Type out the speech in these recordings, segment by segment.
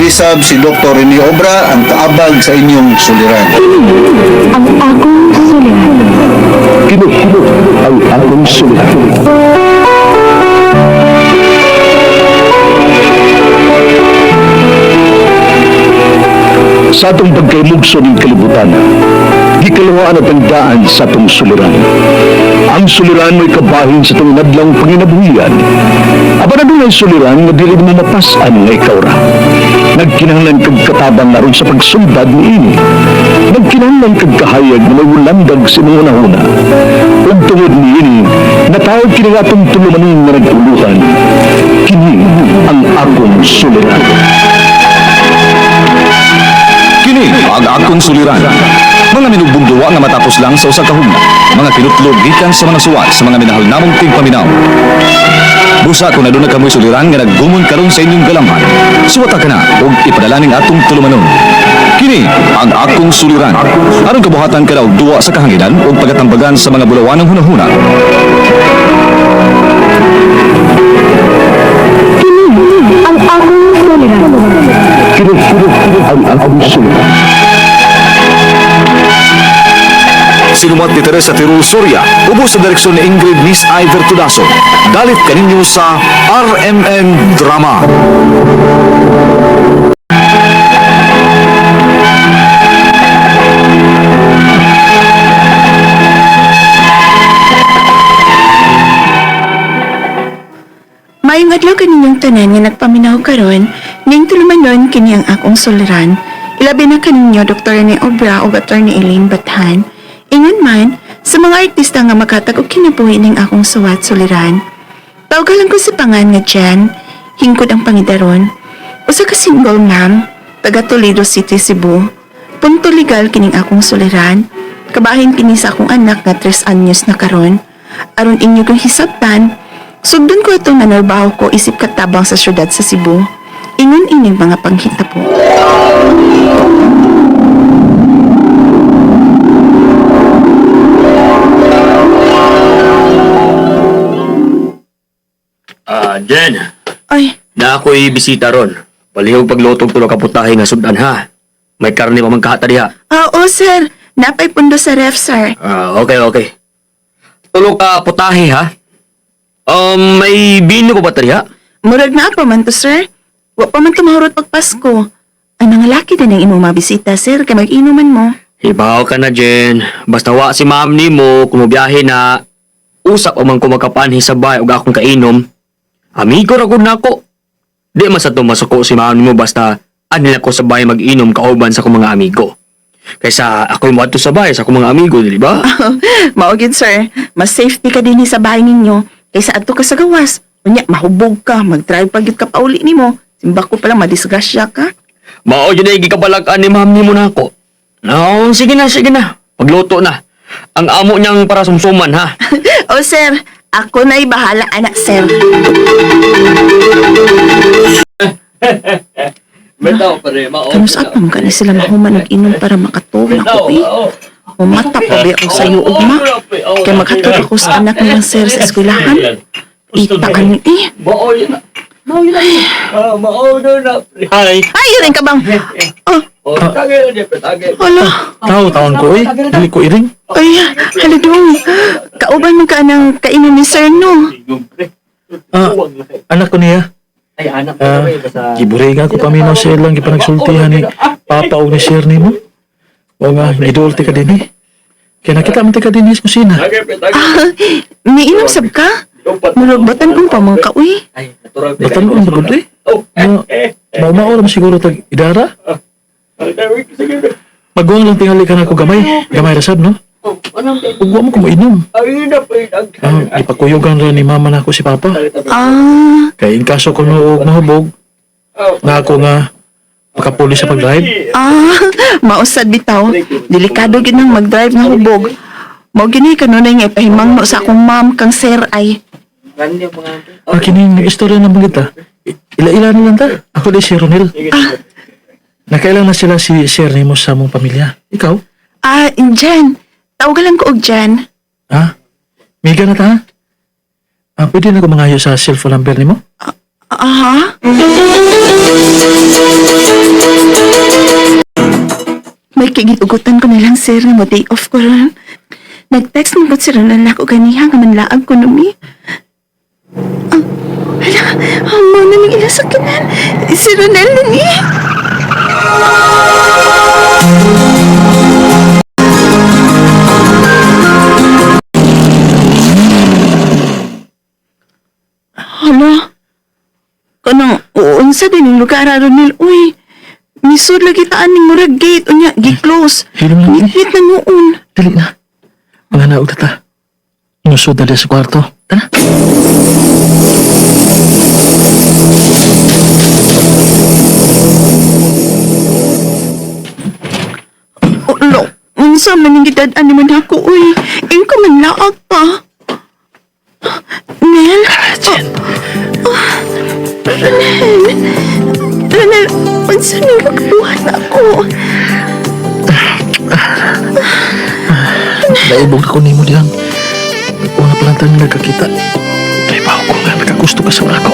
girisab si Dr. Rene Obra ang kaabag sa inyong suliran. Ang akong suliran. Kini ang akong suliran. Sa atong pagkaymugso ng kalibutan, gikalawaan at ang daan sa atong suliran. Ang suliran mo'y kabahin sa itong nadlang panginabuhian. Aba na doon ay suliran na dili mo mapasan nga ikaw ra. Nagkinahanglan kag katabang naroon sa pagsumbad ni ini. Nagkinahanglan kag kahayag na may ulandag sa mga nahuna. Ug tungod ni ini, natawag kini nga itong tulumanon na naguluhan. Kini ang akong suliran. Kini ang akong suliran. Mga minubong duwa nga matapos lang sa usa ka hugna. Mga kinutlog gikan sa mga suwat sa mga minahal namong tigpaminaw. Busa kung naduna kamoy suliran nga naggumon karon sa inyong galamhan. Suwata ka na ug ipadala ning atong tulumanon. Kini ang akong suliran. Aron kabuhatan ka daw duwa sa kahanginan ug pagatambagan sa mga bulawanong hunahuna. Ang akong suliran. Kini ang akong suliran. Sinumat ni Teresa Tirul Surya, ubos sa direksyon ni Ingrid Miss Iver Tudaso. Dalit kaninyo sa RMN Drama. Maayong adlaw kaninyong tanan nga nagpaminaw karon, ning tulumanon kini ang akong suliran. Ilabi na kaninyo Dr. Rene Obra ug Attorney Elaine Bathan. Ingon man, sa mga artista nga makatag og kinabuhi ning akong suwat suliran. Tawagalan ko si pangan nga Jan, hingkod ang pangidaron. Usa ka single ma'am, taga Toledo City, Cebu. Punto legal kining akong suliran. Kabahin kini sa akong anak nga 3 anyos na karon. Aron inyo kong hisabtan, sugdon ko itong nanarbaho ko isip katabang sa syudad sa Cebu. Ingon ining mga panghita po. Jen, Ay, na ako'y bisita ron. Palihog paglutog tulo ka putahe nga sudan ha. May karne pa man kahata diha. oo sir. Napay pundo sa ref, sir. Okay. Tulo ka putahe ha. May bino ko ba diha? Murag na pa man to, sir. Wa pa man tumahurot pag Pasko. Ang mga laki din ang imong mabisita, sir. Kay mag-inuman mo. Hibaw ka na, Jen. Basta wa si ma'am ni mo kumubiyahe na usap o man ko makapanhi sa bahay o akong kainom. Amigo ra gud nako. Di man sa masuko si ma'am ni mo basta anil ako sa bahay mag-inom kauban sa akong mga amigo. Kaysa ako'y moadto sa bahay sa akong mga amigo, di ba? Maugid, sir. Mas safety ka din sa bahay ninyo. Kaysa adto ka sa gawas. Unya, mahubog ka. Mag-drive pagit ka pauli ni mo. Simbak ko pala madisgrasya ka. Mao yun ay gikabalakan ni ma'am ni mo na ako. No, sige na. Pagluto na. Ang amo niyang para sumsuman, ha? O, sir. Ako na'y bahala, anak, sir. Bitaw pa rin, mao. Kamusapam ka na sila mahuman nag-inom para makatuwa ako, eh. Umata pa ba ako sa iyo, ugma? Kaya maghatod ako sa anak nilang sir sa eskwelahan. Ita ka ni, eh. Mao yun na. Hi. Ay, yun ka bang? Oh, hala. Taon ko eh. Dili ko iring. Ay, haladong. Kauban mo ka ng kainan ni sir, no? Anak ko niya. Giburingan ko paminaw siya lang gipanagsultihan ni Papa o ni Sir ni mo. O nga, gidulti ka din eh. Kaya nakita mo ka din sa kusina. May inom sab ka? Murag batan kong pamangka, uy. Batanon ba gud eh? Mao-mao naman siguro tag idara. Pagwang lang tingali ka na ako gamay. Gamay rasab, no? Huwag mo ko mainom. Ipakuyugan rin ni mama na ako si Papa. Kaya in kaso ko noong mahubog, nga ako nga makapulis sa pag-drive. Mausad bitaw. Delikado ginang mag-drive na hubog. Mao gini kanunay nga ipahimang no sa akong ma'am kang sir ay. Kining nag-istorya na mga kita. Ila-ila na lang ta. Ako di si Ronel. Nakailan na sila si Sir Nemo sa mong pamilya. Ikaw? Jan. Tawagan ko og Jan. Miga na ta? Pwede na ko mangayo sa cellphone number ni mo? ha? May kigitugutan ko na lang, sir, na mo day off ko ron. Nag-text mo ba't si Ronald ako ganiha nga manlaag ko numi? Hala, mo na may ilasakinan. Si Ronald na ni. Hala, kanang uunsa din yung lugar Ronald, uy. Misod lagi taan ning murag gate, unya, gi-close. Hilom lang. Ngit na noon. Dili na. Mga naog na ta. Inusod na sa kwarto. Tara. Ulo, unsa man ning gidad-an ni man ako, uy. Ingko man laag pa. Nel? Jen. Ronel, unsa nang magbuhat ako? Naibog ako ni mo diyan. Una pa lang tayo nagkakita. Kaya ba ako nga nagkagusto ka sa ako?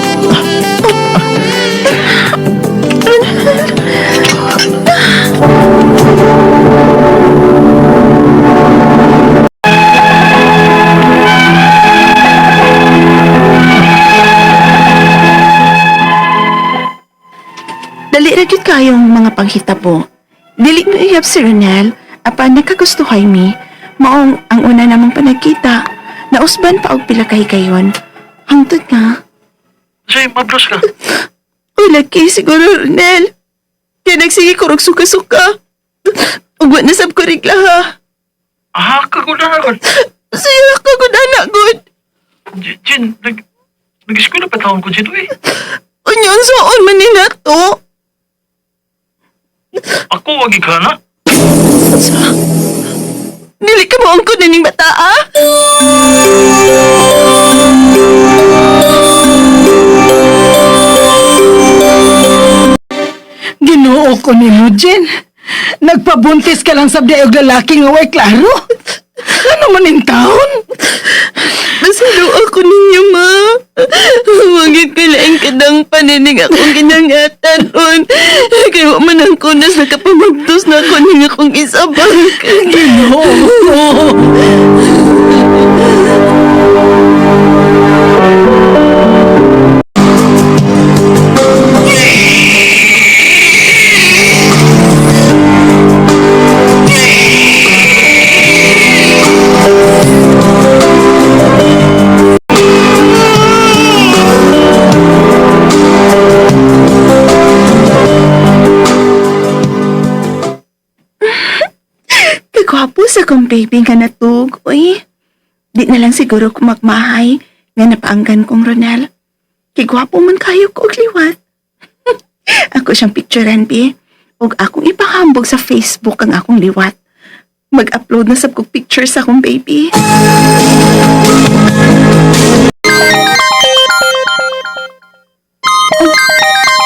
Dali ra gyud kayong mga panghitabo. Dili mo iyab si Ronel, apan nakagustuhay mi. Maong ang una namang panagkita, nausban pa og pila kay kayon. Hangtod nga. Say, mablos ka. Uy, laki siguro, Ronel. Kaya nagsige ko rog suka-suka. Ugwa na sab ko rigla ha. Ah, kagunahan. Siya ka gud anak gud. Jen, nag-school na pa taon ko dito eh. Unyon soon man ni nato. Ako, wag ka na. Dili ka mo ang kunaning bata ah. Ginoo ko ni mo, Jen. Nagpabuntis ka lang sa og lalaki nga way klaro. Ano man yung taon? Masalo ako ninyo, ma. Huwagit ko lang kadang paninig akong ginangatan on. Kaya man ang kunas nakapamagdos na ako ning akong isabang. Ginoo ko. Kagwapo sa kong baby nga natug, uy. Di na lang siguro kumakmahay nga napaanggan kong Ronel. Kagwapo man kayo ko og liwat. Ako siyang picturean, bi. Og akong ipahambog sa Facebook ang akong liwat. Mag-upload na sab kong picture sa akong baby.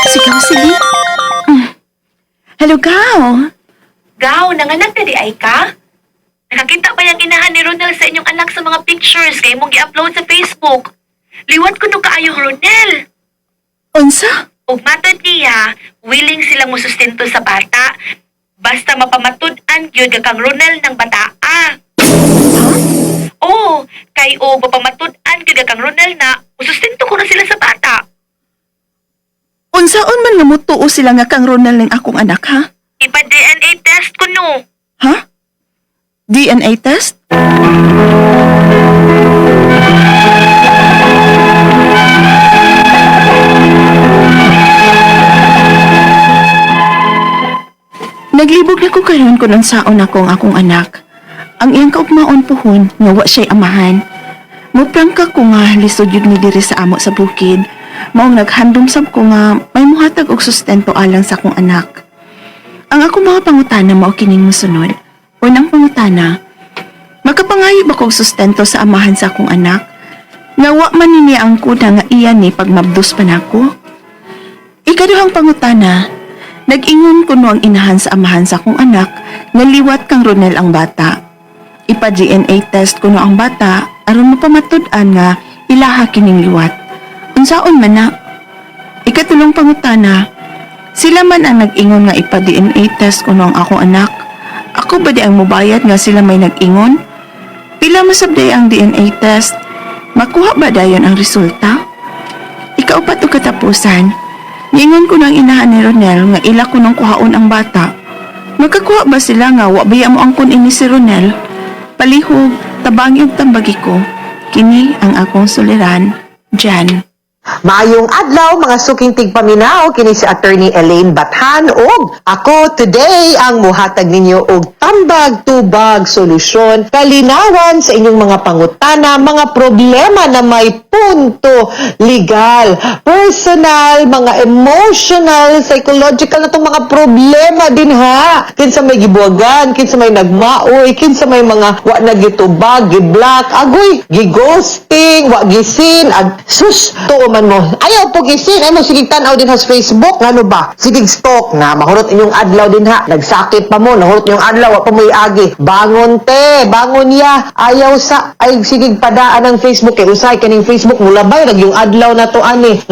Sigaw, sige. Hello, Gao. Gaw, nanganak na di ay ka? Nakakita ba yung inahan ni Ronel sa inyong anak sa mga pictures kay mong i-upload sa Facebook? Liwat ko nung kaayong Ronel. Unsa? Ug matod niya, willing silang musustento sa bata. Basta mapamatud-an gyud kang Ronel ng bataa. Oo, kay o mapamatud-an gyud kang Ronel na musustento ko na sila sa bata. Unsaon man nga mutuo sila nga kang Ronel ning akong anak, ha? Ipa-DNA test ko no. Ha? DNA test? Naglibog na ko karon kung unsaon ako ang akong anak. Ang iyang kaugmaon pohon nga wa siya'y amahan. Muprangka ko nga lisod yun mi diri sa amo sa bukid. Maong naghandom sab ko nga may muhatag og sustento alang sa akong anak. Ang akong mga pangutana mao kining mosunod. Unang pangutana, makapangayo ba kog sustento sa amahan sa akong anak? Nga wa man ni ang kuda nga iya ni pagmabdos pa nako? Ikaduhang pangutana, nag-ingon kuno ang inahan sa amahan sa akong anak nga liwat kang Ronel ang bata. Ipa-DNA test kuno ang bata aron mapamatud-an nga ilaha kining liwat. Unsaon man na? Ikatulong pangutana, sila man ang nag-ingon nga ipa-DNA test kuno ang akong anak. Ako ba di ang mubayad nga sila may nag-ingon? Pila masabday ang DNA test? Makuha ba dayon ang resulta? Ikaupat o katapusan, niingon ko ng inahan ni Ronel nga ila ko nung kuhaon ang bata. Magkakuha ba sila nga wa baya mo ang ini si Ronel? Palihog, tabangi ug tambagi ko. Kini ang akong suliran, Jan. Maayong adlaw mga suking tigpaminaw kini si Attorney Elaine Bathan ug ako today ang muhatag ninyo og tambag tubag solusyon kalinawan sa inyong mga pangutana, mga problema na may punto legal, personal, mga emotional, psychological na tong mga problema din ha. Kinsa may gibuwagan, kinsa may nagmaoy, kinsa may mga wa na gitubag, giblock, agoy, gighosting, wa gisin, sus to man mo. Ayaw po gisin, ay mo sige tanaw din ha sa Facebook, ngano ba? Sige stalk na, mahurot inyong adlaw din ha. Nagsakit pa mo, nahurot inyong adlaw, wa pa mo iagi. Bangon te, bangon ya. Ayaw sa, ay sige padaan ng Facebook, kay usay kaning Facebook, mulabay, nag yung adlaw na to ani.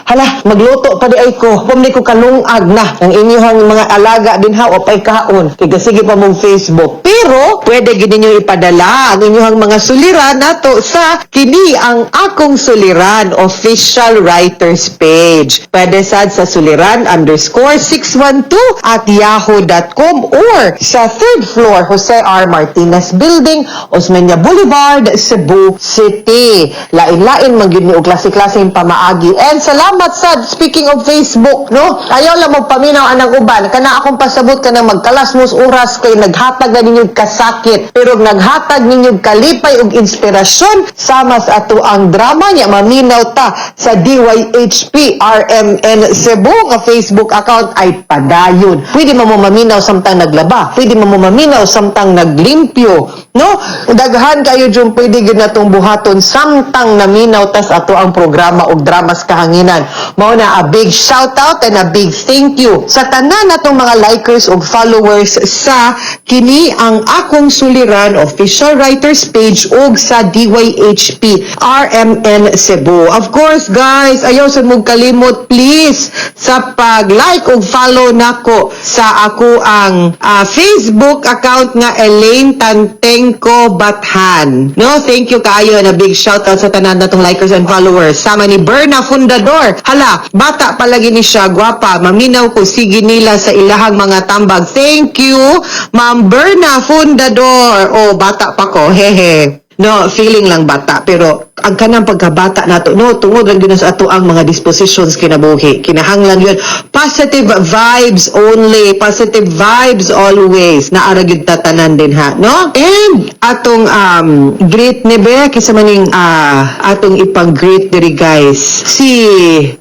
Hala, magluto pa di ay ko. Pumli ko kalungag na. Ang inyong mga alaga din ha, o pa'y kaon. Kaya sige pa mong Facebook. Pero, pwede gini nyo ipadala ang inyong mga suliran nato sa kini ang akong suliran official writers page. Pwede sad sa suliran_612 at yahoo.com or sa 3rd floor Jose R. Martinez Building, Osmeña Boulevard, Cebu City. Lain-lain magyud ni og klase-klaseng pamaagi. And salamat sad, speaking of Facebook, no? Ayaw lang mo paminaw anang uban. Kana akong pasabot ka ng magkalasmos oras kay naghatag na ninyo kasakit. Pero naghatag ninyo kalipay og inspirasyon sama sa ato ang drama niya maminaw ta sa DYHP RMN Cebu nga Facebook account ay padayon. Pwede mo maminaw samtang naglaba. Pwede mo maminaw samtang naglimpyo. No? Daghan kayo dyan pwede gid natong buhaton samtang naminaw tas ato ang programa og dramas kahanginan. Mao na a big shout out and a big thank you sa tanan natong mga likers ug followers sa kini ang akong suliran official writers page ug sa DYHP RMN Cebu. Of course guys, ayaw sa mong kalimot please sa pag-like ug follow nako sa ako ang Facebook account nga Elaine Tantengco Bathan. No, thank you kaayo na big shout out sa tanan natong likers and followers. Sama ni Berna Fundador. Hala, bata palagi ni siya, gwapa. Maminaw ko sige nila sa ilahang mga tambag. Thank you, Ma'am Berna Fundador. Oh, bata pa ko. Hehe. No, feeling lang bata, pero ang kanang pagkabata nato, no, tungod lang din sa ato ang mga dispositions kinabuhi. Kinahanglan yun. Positive vibes only. Positive vibes always. Naara gyud tatanan din ha, no? And atong greet ni Be, kisa maning atong ipag-greet diri guys. Si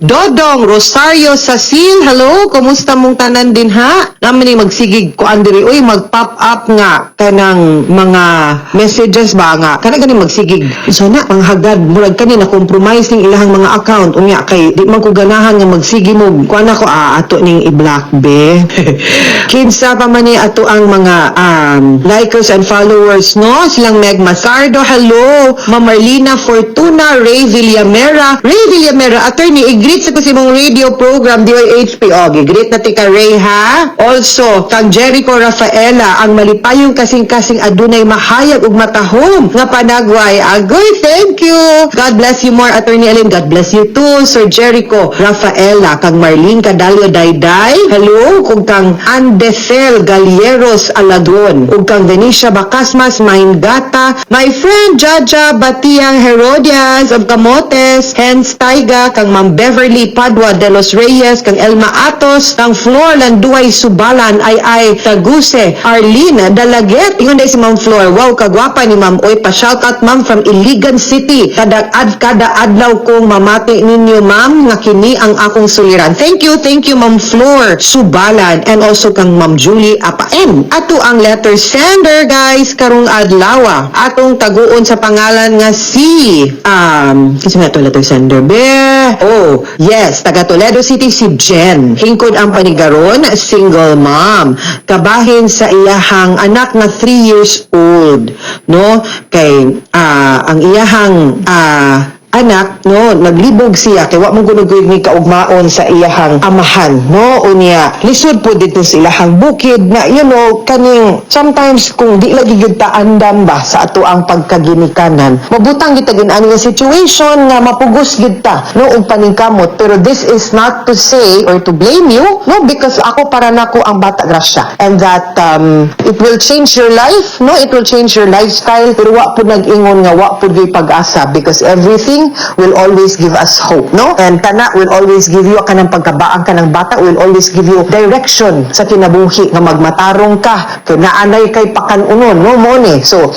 Dodong Rosario Sasil, hello, kumusta mong tanan din ha? Naman ni magsigig ko andiri, uy, mag-pop up nga kanang mga messages ba nga kana gani magsigig. So na ang hagad murag kani na compromise ning ilahang mga account unya kay di man ko ganahan nga magsigi mo kuan ako ato ning i-block be. Kinsa pa man ni ato ang mga likers and followers no, silang Meg Masardo, hello, Ma'am Marlina Fortuna, Ray Villamera, attorney i-greet sa ko si mong radio program DYHP. Gi-greet na tika Ray ha. Also kang Jericho Rafaela ang malipayong kasing-kasing adunay mahayag ug matahom nga panagway. Agoy, thank you. God bless you more, Attorney Elaine. God bless you too, Sir Jericho Rafaela. Kang Marlene Cadalio Dayday. Hello. Kung kang Andesel Galieros Alagon. Kung kang Venetia Bacasmas Mahingata. My friend Jaja Batiang Herodias of Camotes. Hens Taiga. Kang Ma'am Beverly Padua de los Reyes. Kang Elma Atos. Kang Flor Landuay Subalan. Ay Taguse. Arlene Dalaget. Ingon day si Ma'am Flor. Wow, kagwapa ni Ma'am. Oy, pa-shout out ma'am from Iligan City. Kada adlaw kong mamati ninyo ma'am nga kini ang akong suliran. Thank you Ma'am Flor Subalan and also kang Ma'am Julie Apaem. Ato ang letter sender guys karong adlaw. Atong taguon sa pangalan nga si kasi nga to letter sender be. Oh, yes, taga Toledo City si Jen. Hingkod ang panigaron, single mom. Kabahin sa iyahang anak na 3 years old. No? Kay ang iyahang anak, no, naglibog siya kay wa man kuno ni kaugmaon sa iyahang amahan, no, unya lisod po dito sa ilahang bukid na kaning sometimes kung di lagi gyud ta andam ba sa ato ang pagkaginikanan, mabutang kita gid ani nga situation nga mapugos gid ta, no, ug paningkamot. Pero this is not to say or to blame you, no, because ako para nako ang bata grasya, and that it will change your life, no, it will change your lifestyle, pero wa pud nag-ingon nga wa pud gyud pag-asa, because everything will always give us hope, no, and kana will always give you kanang pagkabaang kanang bata, will always give you direction sa kinabuhi nga magmatarong ka kay naanay kay pakanunon, no, mo ni. So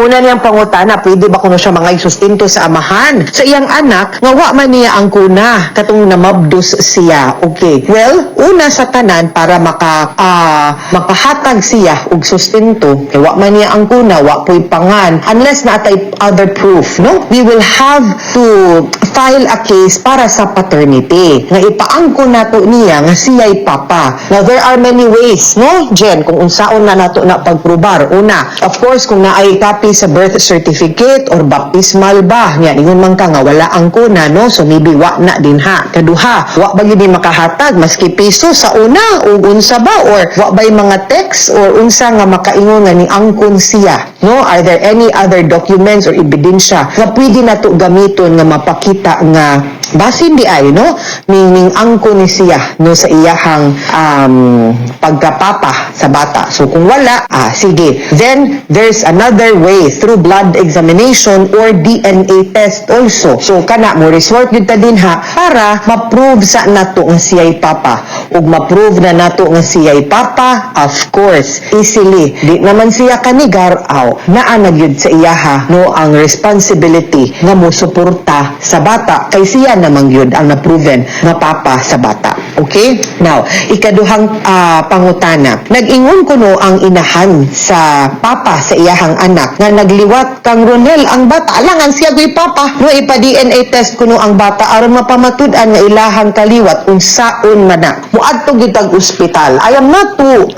una niyang pangutana, pwede ba kuno siya mga sustinto sa amahan sa iyang anak nga wa man niya ang kuna katong namabdos siya. Okay, well, una sa tanan para makahatag siya og sustento kay wa man niya ang kuna, wa po'y pangan unless natay other proof, no, we will have to file a case para sa paternity nga ipaangko nato niya nga siya'y papa. Now there are many ways, no, Jen, kung unsaon na nato na pagprobar. Una, of course, kung naay copy sa birth certificate or baptismal ba nya ingon man ka nga wala ang kuna, no, so maybe wa na din ha. Kaduha, wa ba gyud makahatag maski piso sa una o unsa ba, or wa bay mga text or unsa nga makaingon nga ni angkon siya, no, are there any other documents or ebidensya nga pwede nato gamiton nga mapakita nga basin di ay, no, ning angkon ni siya, no, sa iyahang pagkapapa sa bata. So kung wala, sige, then there's another way through blood examination or DNA test also. So kana mo resort gyud ta din ha para ma-prove sa nato nga siya'y papa. Ug ma-prove na nato nga siya'y papa, of course, easily di naman siya kanigar, naa na gyud sa iyaha, no, ang responsibility nga mo suporta sa bata kay siya naman gyud ang na-proven nga papa sa bata. Okay? Now, ikaduhang pangutana. Nag-ingon kuno ang inahan sa papa sa iyahang anak nga nagliwat kang Ronel ang bata. Alangan siya gyud papa. No, ipa-DNA test kuno ang bata aron mapamatud-an nga ilahang kaliwat unsaon man na. Muadto gyud tag ospital. I am not to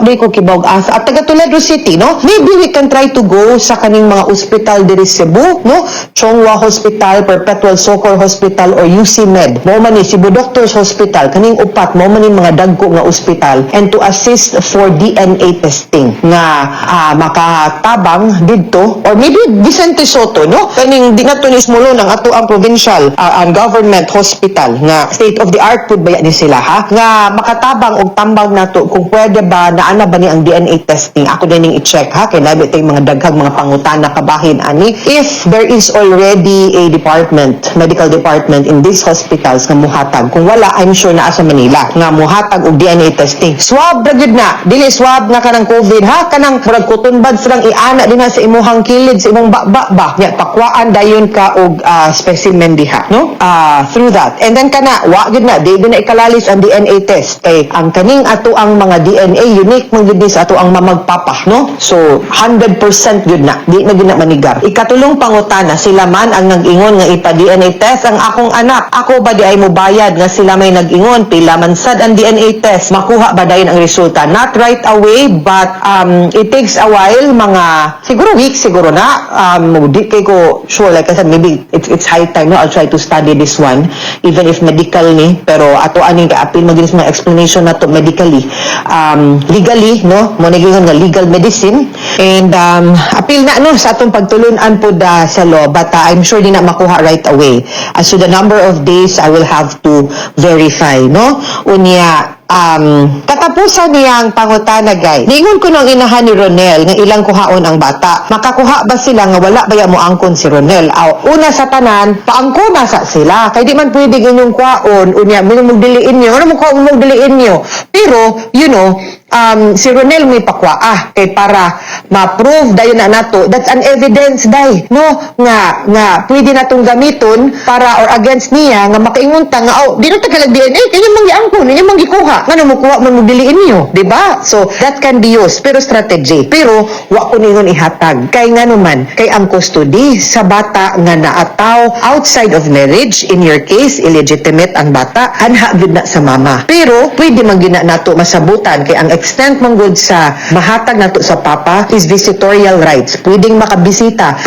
di ko kibawg asa at taga Toledo City, no? Maybe we can try to go sa kaning mga ospital diri Cebu, no? Chongwa Hospital, Perpetual Socor Hospital or UC Med. Mo man ni Cebu Doctors Hospital, kaning upat mo man ni mga dagko nga ospital, and to assist for DNA testing nga makatabang didto, or maybe Vicente Soto, no? Kaning di nato ni smulo ng ato ang provincial and government hospital nga state of the art pud baya ni sila ha, nga makatabang og tambang nato kung pwede ba naana ba ni ang DNA testing. Ako din ning i-check ha kay labi tay mga daghang mga pangutana kabahin ani if there is already a medical department in these hospitals nga muhatag. Kung wala, I'm sure naa sa Manila nga muhatag og DNA testing. Swab ra gyud na, dili swab nga kanang COVID ha, kanang murag cotton buds lang iana dinha sa imuhang kilid, sa imong ba nya pakwaan dayon ka og specimen diha, no, through that. And then kana wa gyud na di na ikalalis ang DNA test kay ang kaning ato ang mga DNA unique man gyud sa ato ang mamagpapa, no, so 100% gyud na di na gyud na manigar. Ikatulong pangutana, sila man ang nag-ingon nga ipa-DNA test ang akong anak, ako ba di ay mo bayad nga sila may nag-ingon pila man sad ang DNA test, makuha ba dayon ang resulta? Not right away, but it takes a while, mga siguro weeks siguro na, di kay ko sure, like I said, maybe it's high time, no, I'll try to study this one even if medical ni, pero ato aning ka-appeal maginis mga explanation nato medically, legally, no, mo nagingon nga legal medicine, and appeal na no sa atong pagtulunan po sa law, but I'm sure di na makuha right away. As to the number of days, I will have to verify, no? Unya, katapusan niyang pangutana gay. Ningon ko nang inahan ni Ronel nga ilang kuhaon ang bata. Makakuha ba sila nga wala baya mo angkon si Ronel? Una sa tanan, paangko na sa sila. Kay di man pwede ganyong kuhaon, unya, magdiliin niyo. Ano mo kuhaon magdiliin niyo? Pero, you know, si Ronel may pakwa kay para ma-prove dayon na nato, that's an evidence day, no, nga pwede natong gamiton para or against niya nga makaingon ta nga di na tagalag DNA kanya mang giangkon niya mang gikuha ngano mo kuha man diliin niyo, di ba? So that can be used, pero strategy, pero wa ko ningon ihatag kay ngano man kay ang custody sa bata nga naataw outside of marriage, in your case illegitimate ang bata, anha gyud na sa mama, pero pwede man gyud na nato masabutan kay ang extent man gud sa mahatag nato sa papa is visitorial rights. Pwedeng makabisita.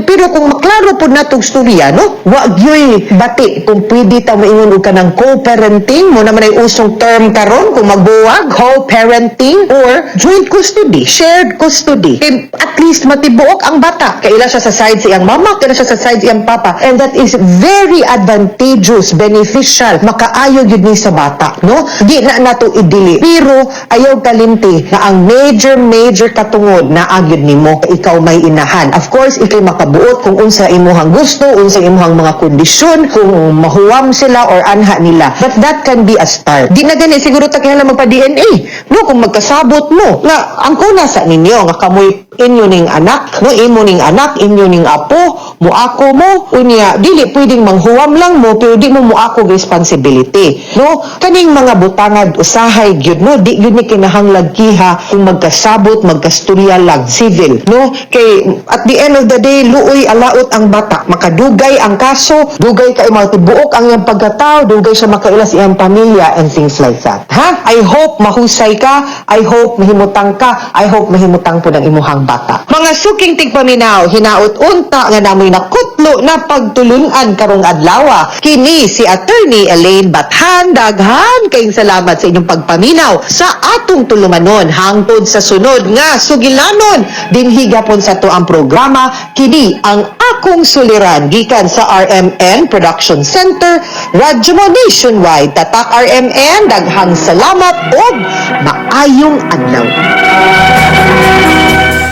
Pero kung maklaro po natong storya, no? Wa gyoy bati kung pwede ta moingon og kanang co-parenting mo naman ay usong term karon kung magbuwag co-parenting or joint custody, shared custody. Kay at least matibuok ang bata. Kaila siya sa side sa iyang mama, kaila siya sa side sa iyang papa. And that is very advantageous, beneficial, makaayo gyud ni sa bata, no? Di na nato idili. Pero ayaw kalimti na ang major katungod na agyod nimo ikaw may inahan. Of course, ikay makabuot kung unsa imuhang gusto, unsa imuhang mga kondisyon, kung mahuwam sila or anha nila. But that can be a start. Di na gani siguro ta kaya magpa-DNA. No, kung magkasabot mo nga ang kuna sa ninyo nga kamoy inyo ning anak, no, imo ning anak, inyo ning apo, muako mo, unya dili pwedeng manghuwam lang mo pero di mo muako responsibility, no? Kaning mga butangad usahay gyud, no, di gyud ni kinahanglan kiha kung magkasabot, magkastorya lang civil, no? Kay at the end of the day luoy alaot ang bata, makadugay ang kaso, dugay kay matibuok ang iyang pagkatao, dugay siya makailas iyang pamilya and things like that. Ha? I hope mahusay ka, I hope mahimutang ka, I hope mahimutang po ng imuhang bata. Mga suking tigpaminaw, hinaot unta nga namoy nakutlo na pagtulunan karong adlaw. Kini si Attorney Elaine Bathan. Daghan kayong salamat sa inyong pagpaminaw sa atong tulumanon hangtod sa sunod nga sugilanon dinhi gapon sa to ang programa. Kini ang akong suliran gikan sa RMN Production Center, Radyo Mo Nationwide. Tatak RMN, daghang salamat ug maayong adlaw.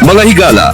Mga higala,